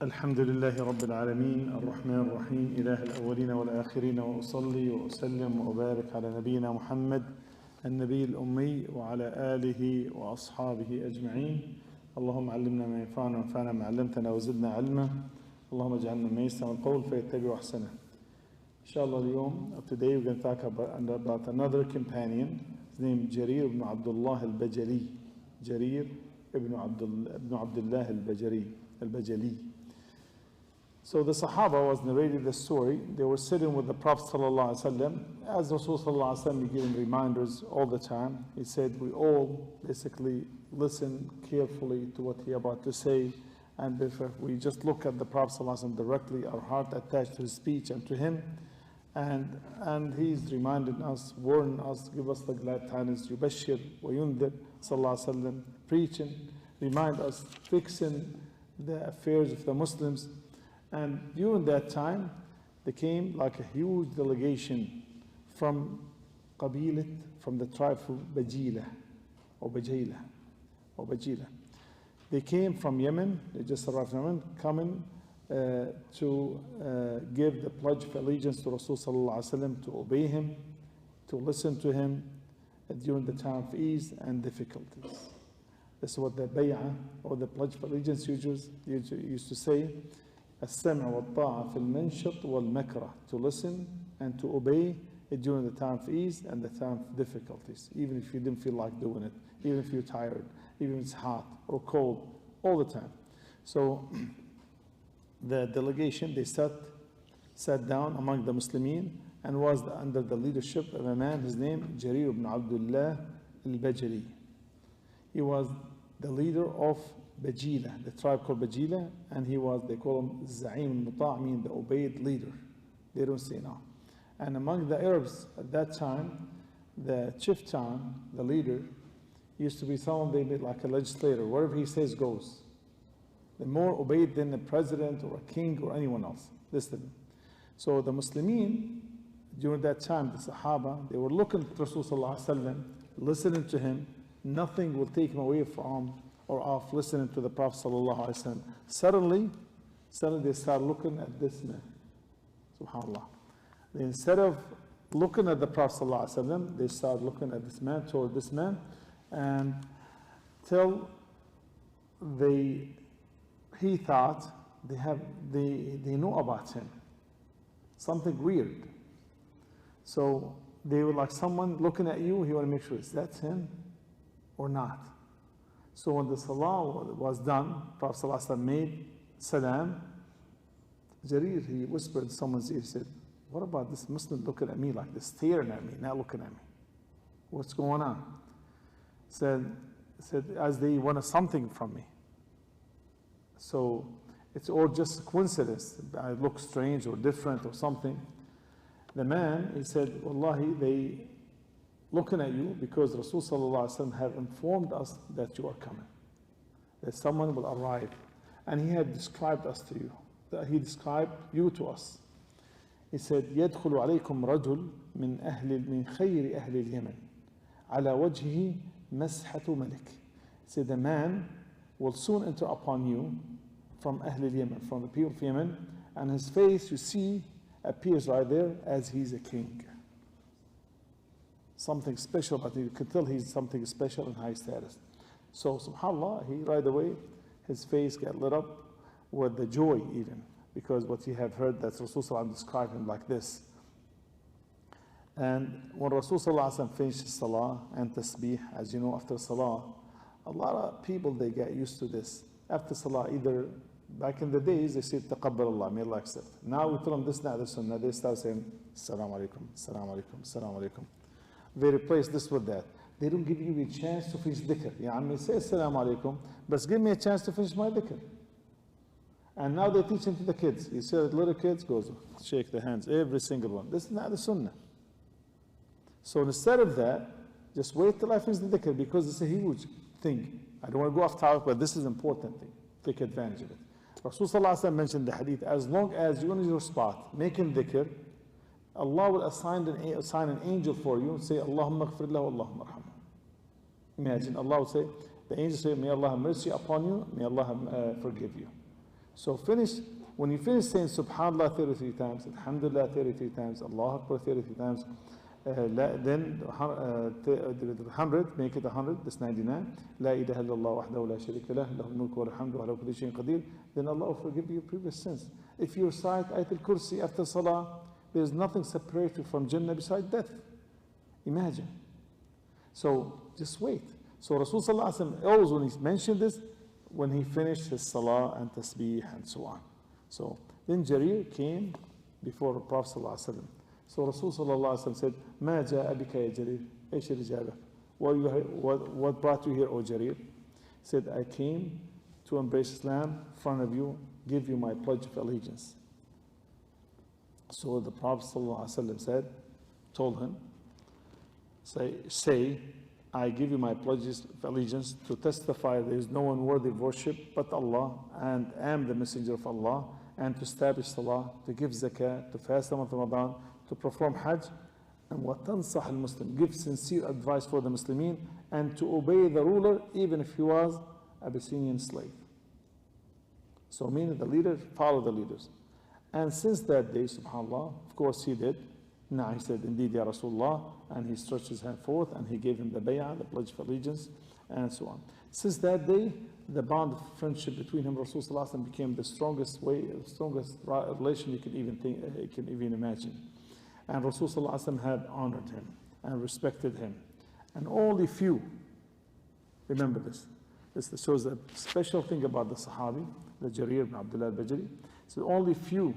الحمد لله رب العالمين الرحمن الرحيم إله الأولين والآخرين وأصلي وأسلم وأبارك على نبينا محمد النبي الأمي وعلى آله وأصحابه أجمعين. اللهم علمنا ما ينفعنا وانفعنا ما علمتنا وزدنا علما. اللهم اجعلنا من يستمع القول فيتبع أحسنه. Inshallah, today we're going to talk about another companion. His name is Jarir ibn Abdullah al-Bajali. Jarir ibn Abdullah al-Bajali. So the Sahaba was narrating the story. They were sitting with the Prophet ﷺ. As Rasul ﷺ, he gave them reminders all the time. He said, we all basically listen carefully to what he about to say. And if we just look at the Prophet ﷺ directly, our heart attached to his speech and to him. And he's reminding us, warning us, give us the glad tidings, Yubashir wa Yundhir, ﷺ, preaching, remind us, fixing the affairs of the Muslims. And during that time, there came like a huge delegation from Qabilat, from the tribe of Bajila, or Bajila. They came from Yemen, they just arrived from Yemen, coming to give the pledge of allegiance to Rasul sallallahu alaihi wasallam, to obey him, to listen to him during the time of ease and difficulties. This is what the bay'ah, or the pledge of allegiance used to say. السمع والطاعة في المنشط والمكره, to listen and to obey during the time of ease and the time of difficulties, even if you didn't feel like doing it, even if you're tired, even if it's hot or cold, all the time. So the delegation, they sat down among the Muslimin and was under the leadership of a man, his name Jarir ibn Abdullah al-Bajali. He was the leader of Bajila, the tribe called Bajila, and he was, they call him Za'im al-Muta', meaning the obeyed leader. They don't say no. And among the Arabs at that time, the chieftain, the leader, used to be someone they made like a legislator. Whatever he says goes. The more obeyed than a president or a king or anyone else. Listen. So the Muslimin, during that time, the Sahabah, they were looking at Rasul sallallahu alaihi wasallam, listening to him. Nothing will take him away from or off listening to the Prophet sallallahu alaihi wasallam. Suddenly they start looking at this man. Subhanallah. Instead of looking at the Prophet sallallahu alaihi wasallam, they start looking at this man, toward this man, and till he thought they know about him. Something weird. So they were like someone looking at you, he want to make sure, is that him or not? So when the salah was done, Prophet ﷺ made salam. Jarir, he whispered in someone's ear, he said, what about this Muslim looking at me like this, staring at me, not looking at me? What's going on? Said as they wanted something from me. So it's all just coincidence. I look strange or different or something. The man, he said, Wallahi, they looking at you because Rasul sallallahu alaihi wasallam have informed us that you are coming, that someone will arrive, and he had described us to you, that he described you to us. He said, يدخل عليكم رجل من خير أهل اليمن على وجهه مسحة ملك. He said, the man will soon enter upon you from Ahl al-Yemen, from the people of Yemen, and his face you see appears right there as he's a king. Something special, but you can tell he's something special and high status. So subhanAllah, he right away, his face got lit up with the joy even, because what he have heard that Rasulullah described him like this. And when Rasulullah finished his salah and tasbih, as you know, after salah, a lot of people, they get used to this. After salah, either back in the days, they said, Taqabbal Allah, may Allah accept. Now we tell them this, not the sunnah. They start saying, Assalamu alaikum, Assalamu alaikum, Assalamu alaikum. They replace this with that. They don't give you a chance to finish dhikr. Ya Ammi, say Assalamu alaikum, but give me a chance to finish my dhikr. And now they're teaching to the kids. You see that little kids goes, shake the hands, every single one. This is not the sunnah. So instead of that, just wait till I finish the dhikr, because it's a huge thing. I don't want to go off topic, but this is an important thing. Take advantage of it. Rasulullah mentioned the hadith, as long as you're in your spot, making dhikr, Allah will assign an angel for you and say, Allahumma ghfir lahu, Allahumma arhamhu. Imagine, Allah will say, the angel say, may Allah have mercy upon you, may Allah forgive you. So when you finish saying Subhanallah 33 times, Alhamdulillah 33 times, Allah Akbar 33 times, then 100, make it 100, that's 99. La ilaha illallah wahdahu la sharika lah, lahul mulku wa alhamdu wa ala kulli shay'in qadir. Then Allah will forgive you previous sins. If you recite Ayatul Kursi after Salah, there's nothing separated from Jannah besides death. Imagine. So just wait. So Rasul Sallallahu Alaihi Wasallam, always when he mentioned this, when he finished his Salah and Tasbih and so on. So then Jarir came before the Prophet Sallallahu Alaihi Wasallam. So Rasul Sallallahu Alaihi Wasallam said, ما جاء بك يا جرير؟ ايش اللي جابك? What brought you here, O Jarir? He said, I came to embrace Islam in front of you, give you my pledge of allegiance. So the Prophet Sallallahu Alaihi Wasallam said, told him, say, I give you my pledges of allegiance to testify there is no one worthy of worship but Allah, and am the messenger of Allah, and to establish Salah, to give Zakah, to fast the month of Ramadan, to perform Hajj, and وَتَنصَحَ الْمُسْلِمِ, give sincere advice for the Muslimin, and to obey the ruler even if he was a Abyssinian slave. So meaning the leader, follow the leaders. And since that day, subhanAllah, of course he did. Now he said, indeed, Ya Rasulullah, and he stretched his hand forth and he gave him the bay'ah, the pledge of allegiance, and so on. Since that day, the bond of friendship between him and Rasulullah became the strongest relation you can even imagine. And Rasulullah had honored him and respected him. And only few, remember this shows a special thing about the Sahabi, the Jarir ibn Abdullah al-Bajali. So only few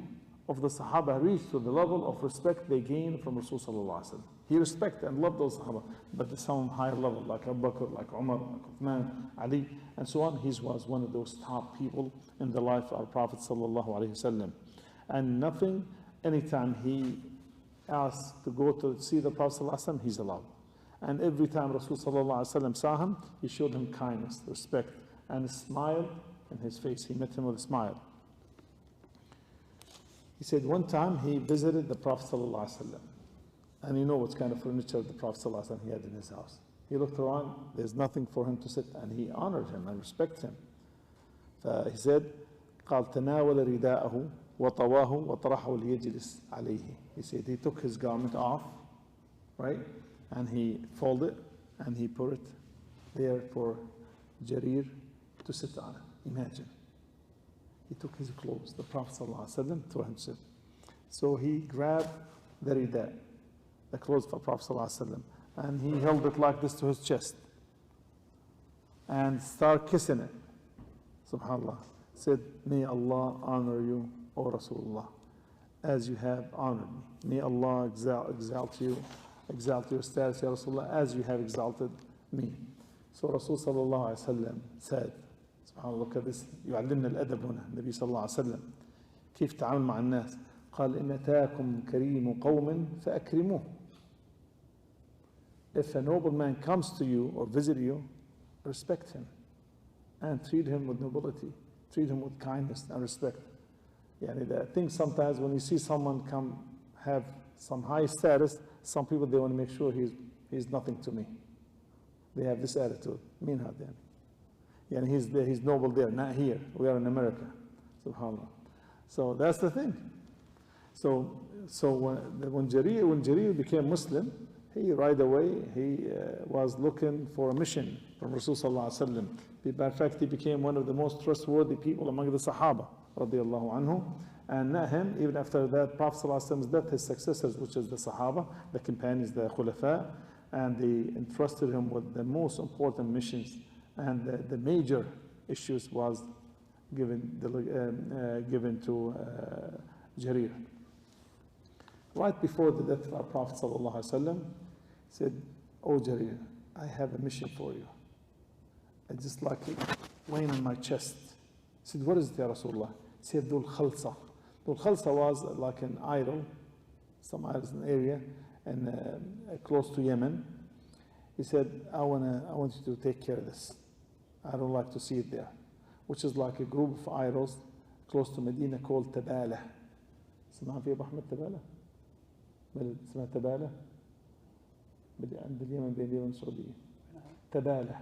of the Sahabah reached to the level of respect they gained from Rasulullah. He respected and loved those Sahabah, but to some higher level, like Abu Bakr, like Umar, like Uthman, Ali, and so on, he was one of those top people in the life of our Prophet Sallallahu Alaihi Wasallam. And nothing, anytime he asked to go to see the Prophet Sallallahu Alaihi Wasallam, he's allowed. And every time Rasul Sallallahu Alaihi Wasallam saw him, he showed him kindness, respect, and a smile in his face. He met him with a smile. He said one time he visited the Prophet Sallallahu Alaihi Wasallam. And you know what kind of furniture the Prophet Sallallahu Alaihi Wasallam he had in his house. He looked around, there's nothing for him to sit, and he honored him and respected him. He said, قال تناول رداءه وطواه وطرحه ليجلس عليه. He said he took his garment off, right? And he folded and he put it there for Jarir to sit on it. Imagine. He took his clothes, the Prophet ﷺ, to him sit. So he grabbed the rida, the clothes for Prophet ﷺ, and he held it like this to his chest and started kissing it. SubhanAllah. Said, may Allah honor you, O Rasulullah, as you have honored me. May Allah exalt your status, Ya Rasulullah, as you have exalted me. So Rasul sallallahu alayhi wa sallam said, سبحان الله, look at this, يعلمنا الأدب هنا النبي صلى الله عليه وسلم كيف تعامل مع الناس. قال إن أتاكم كريم قوم فأكرموه. If a noble man comes to you or visit you, respect him and treat him with nobility, treat him with kindness and respect. Yani the thing sometimes when you see someone come have some high status, some people they want to make sure he's nothing to me. They have this attitude. Mean how then? Yeah, he's noble there, not here. We are in America, subhanAllah. So that's the thing. So when Jarir became Muslim, he right away was looking for a mission from Rasul sallallahu alaihi wasallam. In fact, he became one of the most trustworthy people among the Sahabah, radiyallahu anhu. And not him, even after that, Prophet sallallahu alaihi wasallam's death, his successors, which is the Sahabah, the companions, the Khulafa, and they entrusted him with the most important missions. And the major issues was given to Jarir. Right before the death of our Prophet sallallahu alaihi wasallam, said, "Oh Jarir, I have a mission for you. I just like it laying on my chest." He said, "What is it, Ya Rasulullah?" He said, "Dhul Khalsa." Dhul Khalsa was like an idol, some idols in the area, and close to Yemen. He said, I want you to take care of this. I don't like to see it there. Which is like a group of idols close to Medina called Tabala. سمعت في أبو أحمد تبالة؟ بلد اسمها تبالة؟ عند اليمن بين اليمن والسعودية. Tabala.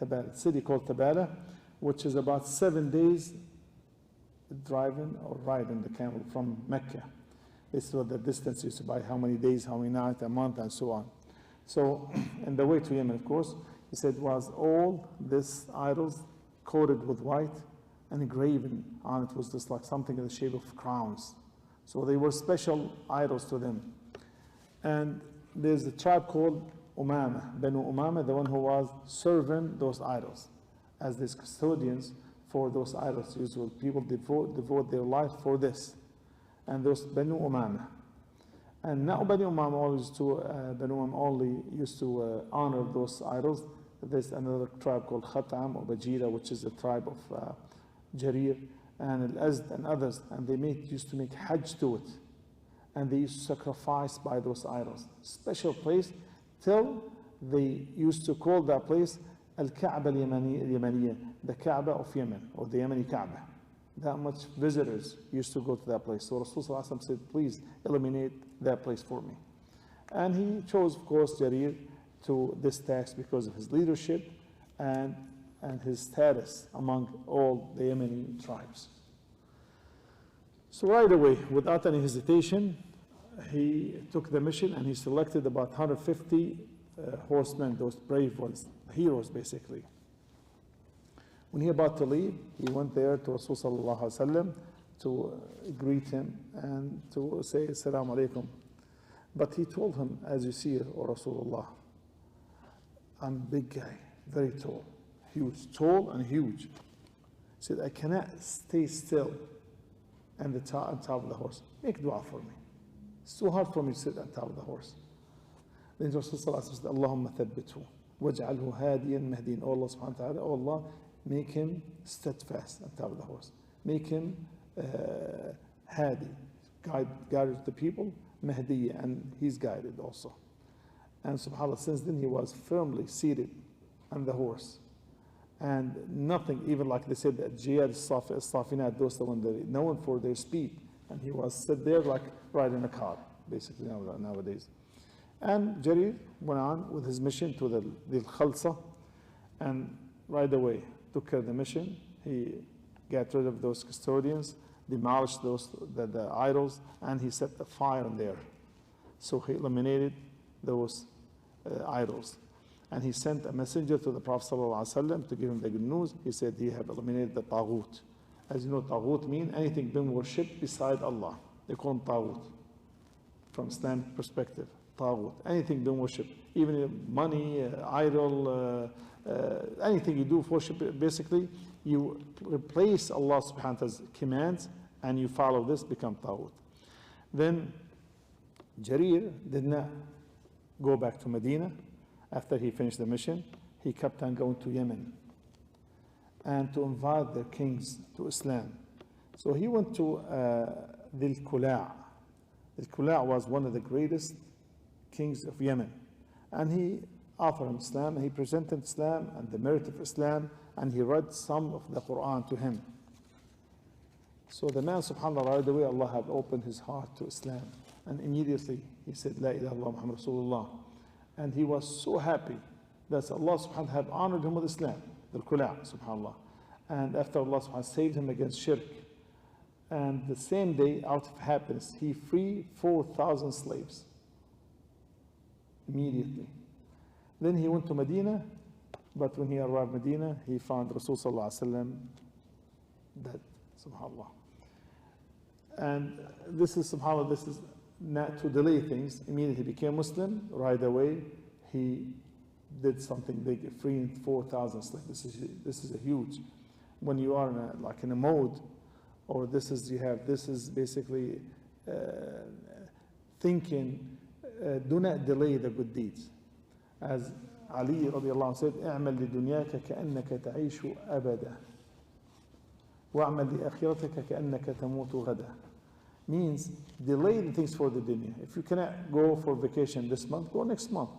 Tabala. City called Tabala, which is about 7 days driving or riding the camel from Mecca. This was the distance used to by how many days, how many nights, a month, and so on. So, in the way to Yemen, of course, he said was all this idols coated with white and engraven on it was just like something in the shape of crowns. So they were special idols to them. And there's a tribe called Umama, Banu Umama, the one who was serving those idols as these custodians for those idols. Usually people devote their life for this. And those Banu Umama. And now Banu Umama only used to honor those idols. There's another tribe called Khatam or Bajira, which is the tribe of Jarir and al-Azd and others. And they used to make Hajj to it. And they used to sacrifice by those idols. Special place till they used to call that place Al-Kaaba al-Yamaniya, the Kaaba of Yemen, or the Yemeni Kaaba. That much visitors used to go to that place. So Rasulullah said, please eliminate that place for me. And he chose, of course, Jarir to this task because of his leadership and his status among all the Yemeni tribes. So right away, without any hesitation, he took the mission and he selected about 150 horsemen, those brave ones, heroes basically. When he about to leave, he went there to Rasulullah to greet him and to say Assalamu alaikum. But he told him, as you see, O Rasulullah, I'm a big guy, very tall, huge, tall and huge. He said, I cannot stay still on top of the horse. Make dua for me. It's too hard for me to sit on top of the horse. Then Rasulullah said, Allahumma thabbithu, waj'alhu hadiyan mahdiyan. Oh Allah subhanahu wa ta'ala, oh Allah, make him steadfast on top of the horse. Make him hadi, guide the people, mahdi, and he's guided also. And subhanAllah, since then he was firmly seated on the horse. And nothing, even like they said, that Jiyad Safinat, those are the ones that are known for their speed. And he was sit there like riding a car, basically nowadays. And Jarir went on with his mission to the Khalsa, and right away took care of the mission. He got rid of those custodians, demolished the idols, and he set the fire in there. So he eliminated those idols. And he sent a messenger to the Prophet ﷺ to give him the good news. He said he had eliminated the Taghut. As you know, Taghut means anything being worshipped beside Allah. They call them Taghut from Islamic perspective. Taghut, anything being worshipped, even money, idol, anything you do for worship, basically, you replace Allah subhanahu wa ta'ala's commands and you follow this, become Taghut. Then Jarir did not go back to Medina. After he finished the mission, he kept on going to Yemen and to invite their kings to Islam. So he went to Dhil Kula'. Dhil Kula' was one of the greatest kings of Yemen. And he offered him Islam, and he presented Islam and the merit of Islam, and he read some of the Quran to him. So the man, subhanAllah, right away, Allah had opened his heart to Islam. And immediately he said, La ilaha illallah Muhammad Rasulullah. And he was so happy that Allah subhanahu wa ta'ala had honored him with Islam, the Kula', subhanAllah. And after Allah subhanahu wa ta'ala saved him against shirk. And the same day, out of happiness, he freed 4,000 slaves. Immediately. Then he went to Medina, but when he arrived in Medina, he found Rasul sallallahu alaihi wasallam dead, subhanAllah. And this is, subhanAllah, this is not to delay things. Immediately he became Muslim. Right away, he did something big, freeing 4,000 slaves. This is a huge. When you are in a mode, or this is basically thinking. Do not delay the good deeds. As Ali radiallahu anhu said, اعمل لدنياك كأنك تعيش أبدا واعمل لآخرتك كأنك تموت غدا. Means delay the things for the dunya. If you cannot go for vacation this month, go next month.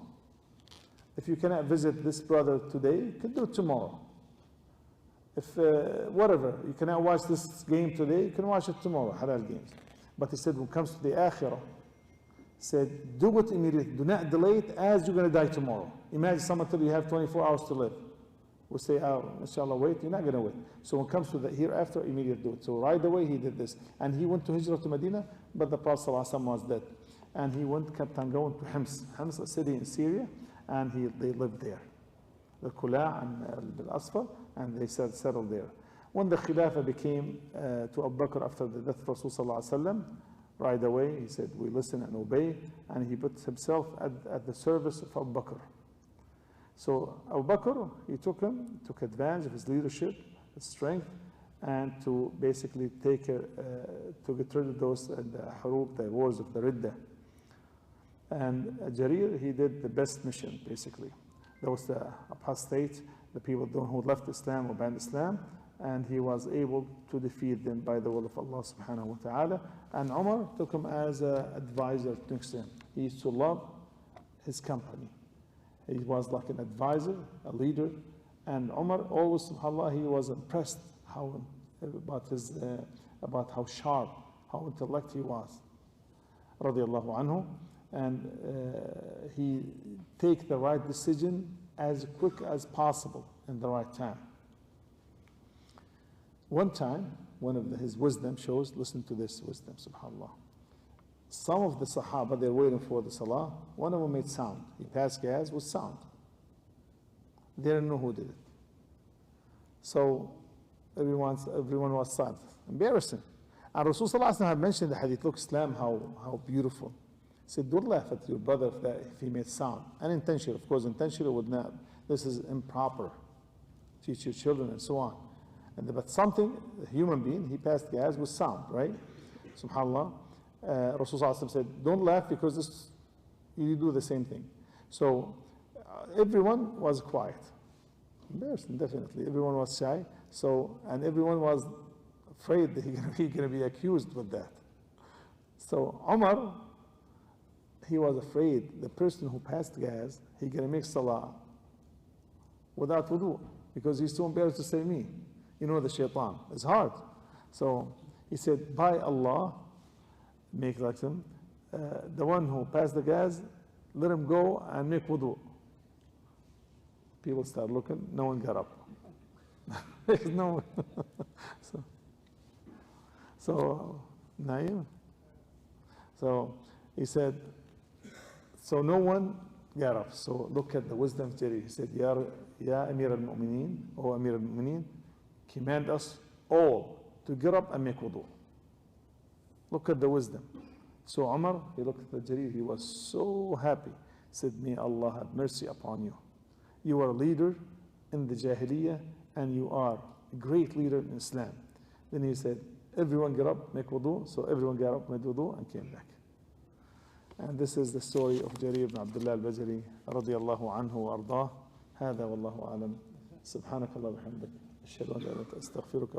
If you cannot visit this brother today, you can do it tomorrow. If whatever, you cannot watch this game today, you can watch it tomorrow, halal games. But he said when it comes to the akhirah, said, do it immediately. Do not delay it as you're going to die tomorrow. Imagine someone tell you have 24 hours to live. We say, oh, inshallah, wait, you're not going to wait. So when it comes to the hereafter, immediately do it. So right away he did this. And he went to Hijrah to Medina, but the Prophet ﷺ was dead. And he kept on going to Hims. Hims, a city in Syria, and they lived there. The Kula and the Asfar, and they settled there. When the Khilafah became to Abu Bakr after the death of Rasulullah ﷺ, right away he said, we listen and obey, and he put himself at the service of Abu Bakr. So Abu Bakr, he took advantage of his leadership, his strength, and to basically to get rid of those harub, the wars of the Ridda. And Jarir, he did the best mission, basically. There was the apostate, the people who left Islam or banned Islam, and he was able to defeat them by the will of Allah subhanahu wa ta'ala. And Umar took him as an advisor next to him. He used to love his company. He was like an advisor, a leader. And Umar always, subhanAllah, he was impressed about how sharp, how intellect he was. Radiallahu anhu. And he take the right decision as quick as possible in the right time. One time, one of his wisdom shows, listen to this wisdom, subhanAllah. Some of the Sahabah, they're waiting for the Salah, one of them made sound. He passed gas with sound. They didn't know who did it. So everyone was silent. Embarrassing. And Rasulullah had mentioned the hadith, look, Islam, how beautiful. He said, don't laugh at your brother if he made sound. Unintentional, of course, intentional would not. This is improper. Teach your children and so on. But something, a human being, he passed gas with sound, right? SubhanAllah. Rasulullah said, don't laugh because you do the same thing. So everyone was quiet. Embarrassing, definitely. Everyone was shy. And everyone was afraid that he's going to be accused with that. So Umar, he was afraid the person who passed gas, he's going to make salah without wudu, because he's too embarrassed to say me. You know the shaitan. It's hard. So he said, by Allah, make like him, the one who passed the gas, let him go and make wudu. People start looking, no one got up. There's no one. So Naim. So he said, so no one got up. So look at the wisdom of Jarir. He said, Ya Amir al-Mu'mineen, O Amir al-Mu'mineen, command us all to get up and make wudu. Look at the wisdom. So Umar, he looked at the Jarir, he was so happy. He said, may Allah have mercy upon you. You are a leader in the Jahiliyyah and you are a great leader in Islam. Then he said, everyone get up, make wudu. So everyone got up, made wudu, and came back. And this is the story of Jarir ibn Abdullah al-Bajali radiyallahu anhu wa ardah. هذا والله أعلم. سبحانك اللهم وبحمدك. أشهد أن لا إله إلا أنت أستغفرك.